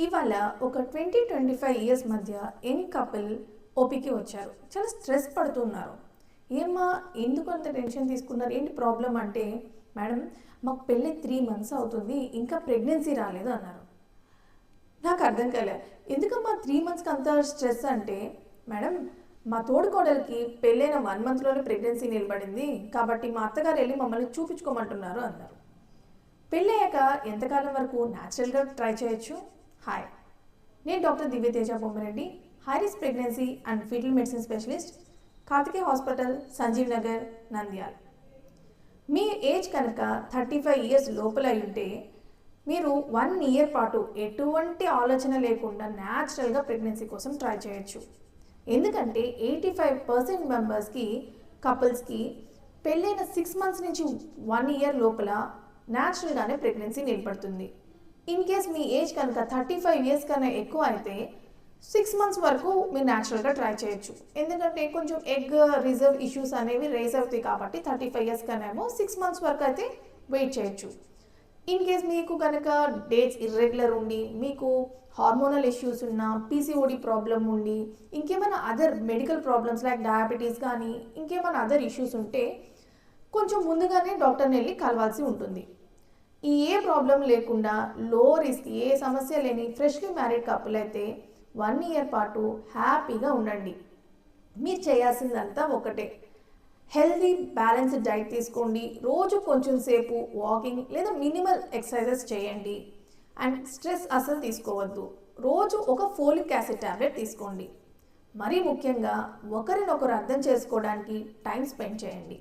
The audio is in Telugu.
ఇవాళ ఒక 20-25 ఇయర్స్ మధ్య యంగ్ కపుల్ ఓపీకి వచ్చారు. చాలా స్ట్రెస్ పడుతున్నారు. ఏమ్మా ఎందుకు అంత టెన్షన్ తీసుకున్నారు, ఏంటి ప్రాబ్లం అంటే, మేడం మాకు పెళ్ళి 3 months అవుతుంది, ఇంకా ప్రెగ్నెన్సీ రాలేదు అన్నారు. నాకు అర్థం కాలే, ఎందుకమ్మా 3 monthsకి అంత స్ట్రెస్ అంటే, మేడం మా తోడుకోడలికి పెళ్ళైన 1 monthలోనే ప్రెగ్నెన్సీ నిలబడింది, కాబట్టి మా అత్తగారు వెళ్ళి మమ్మల్ని చూపించుకోమంటున్నారు అన్నారు. పెళ్ళయ్యాక ఎంతకాలం వరకు న్యాచురల్గా ట్రై చేయొచ్చు? హాయ్, నేను doctor Divyateja Bommareddy, high risk pregnancy and foetal medicine specialist, Karthikeya hospital, Sanjeev Nagar, Nandyal. మీ ఏజ్ కనుక 35 years లోపల ఉంటే మీరు 1 year పాటు ఎటువంటి ఆలోచన లేకుండా న్యాచురల్గా ప్రెగ్నెన్సీ కోసం ట్రై చేయొచ్చు. ఎందుకంటే 85% మెంబర్స్కి, కపుల్స్కి పెళ్ళైన 6 months నుంచి 1 year లోపల న్యాచురల్గానే ప్రెగ్నెన్సీ నిలబడుతుంది. ఇన్ కేస్ మీ ఏజ్ కనుక 35 years కన్నా ఎక్కువ అయితే 6 months వరకు మీరు న్యాచురల్గా ట్రై చేయొచ్చు. ఎందుకంటే కొంచెం ఎగ్ రిజర్వ్ ఇష్యూస్ అనేవి రేస్ అవుతాయి కాబట్టి 35 years కనేమో 6 months వరకు అయితే వెయిట్ చేయొచ్చు. ఇన్ కేస్ మీకు కనుక డేట్స్ ఇర్రెగ్యులర్ ఉండి, మీకు హార్మోనల్ ఇష్యూస్ ఉన్న, పీసీఓడి ప్రాబ్లం ఉండి, ఇంకేమైనా other medical problems like diabetes కానీ ఇంకేమైనా అదర్ ఇష్యూస్ ఉంటే కొంచెం ముందుగానే డాక్టర్ని వెళ్ళి కలవాల్సి ఉంటుంది. ఈ ఏ ప్రాబ్లం లేకుండా లో రిస్క్, ఏ సమస్య లేని ఫ్రెష్లీ మ్యారీడ్ కపుల్ అయితే 1 year పాటు హ్యాపీగా ఉండండి. మీరు చేయాల్సిందంతా ఒకటే, హెల్తీ బ్యాలెన్స్డ్ డైట్ తీసుకోండి, రోజు కొంచెం సేపు వాకింగ్ లేదా మినిమల్ ఎక్సర్సైజెస్ చేయండి, అండ్ స్ట్రెస్ అసలు తీసుకోవద్దు. రోజు ఒక ఫోలిక్ యాసిడ్ టాబ్లెట్ తీసుకోండి. మరీ ముఖ్యంగా ఒకరినొకరు అర్థం చేసుకోవడానికి టైం స్పెండ్ చేయండి.